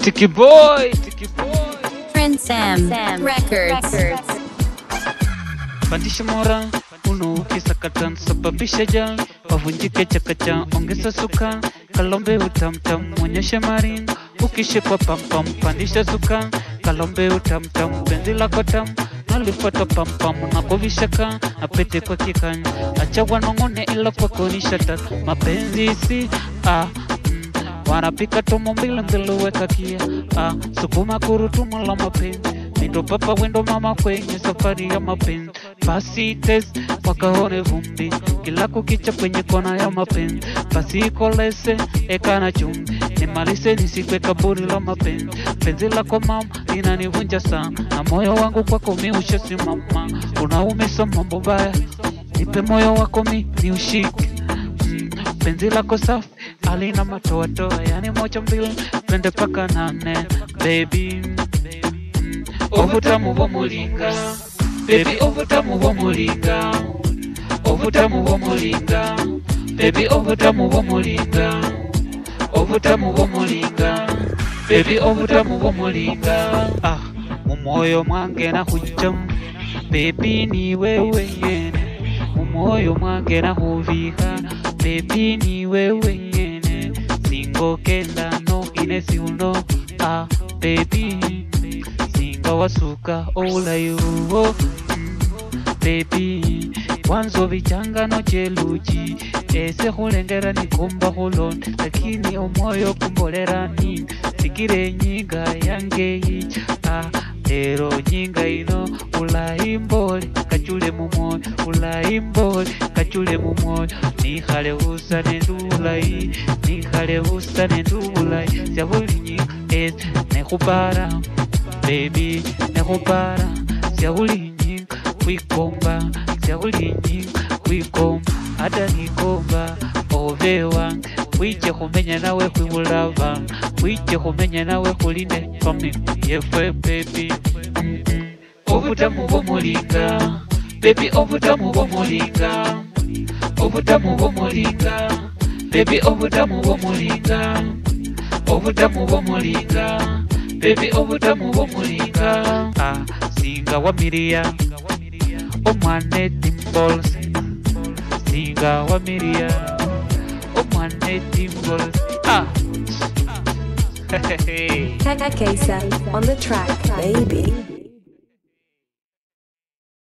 Tiki boy. Prince Sam Records. Pandisha mora, ukisakata sababisha jam, pavunjike chakacha, ongeza suka, kalombe utamtam, mwonyeshe marin, ukishipa pam, pandisha suka, kalombe utamtam, penzi lako tam, nalifuata pam, nakovishaka, apete kwa kikanya, acha wanongone ila kwa konishata, mapenzi si, wanapika tomo mbila ngeluweka kia, sukuma kurutumu la mapenzi, Mindo papa wendo mama kwenye safari ya mapenzi. Pasi test wakaone vumbi, kila kukicha kwenye kona ya mapenzi. Pasi ikolese eka na chumbi, nimalise nisikwe kaburi la mapenzi. Penzi lako mama linanivunja sana, na moyo wangu kwako mi ushasimama. Unaumisa mambo baya, nipe moyo wako mi ni ushike. Penzi lako safi halina matoa, yani moja mbili twende paka nane baby. Ovutamu wa mulinga, baby ovutamu wa mulinga, ovutamu wa mulinga, baby ovutamu wa mulinga, ovutamu wa mulinga, baby ovutamu wa mulinga. Mumoyo mwange na hujam, baby ni wewe yene. Mumoyo mwange na huvika, baby ni wewe yene. Singo kenda no inesi uno, baby. Wasuka olayuwo baby wanzo vichangano cheluji ese hulengera nikumba hulon lakini omoyo kumbolera ni sikire nyinga yangeyi lero nyinga ino ulayimbole kachule mumoyo ulayimbole kachule mumoyo nikhale usane ndulayi nikhale usane ndulayi syabuli nyinga ese nekhupara baby, nekupara, siyakulinyi, kuikomba, siyakulinyi, kuikomba, hata nikomba, ovewa, kuije kumenya nawe kuibulava, kuije kumenya nawe kuline, fami, yefe baby, ovutamu wa mulinga, baby ovutamu wa mulinga, ovutamu wa mulinga, baby ovutamu wa mulinga, ovutamu wa mulinga. Baby ovutamu wa mulinga, singa wa miria, omwane dimbols, singa wa miria, omwane dimbols, Kaka Kesa on the track, baby.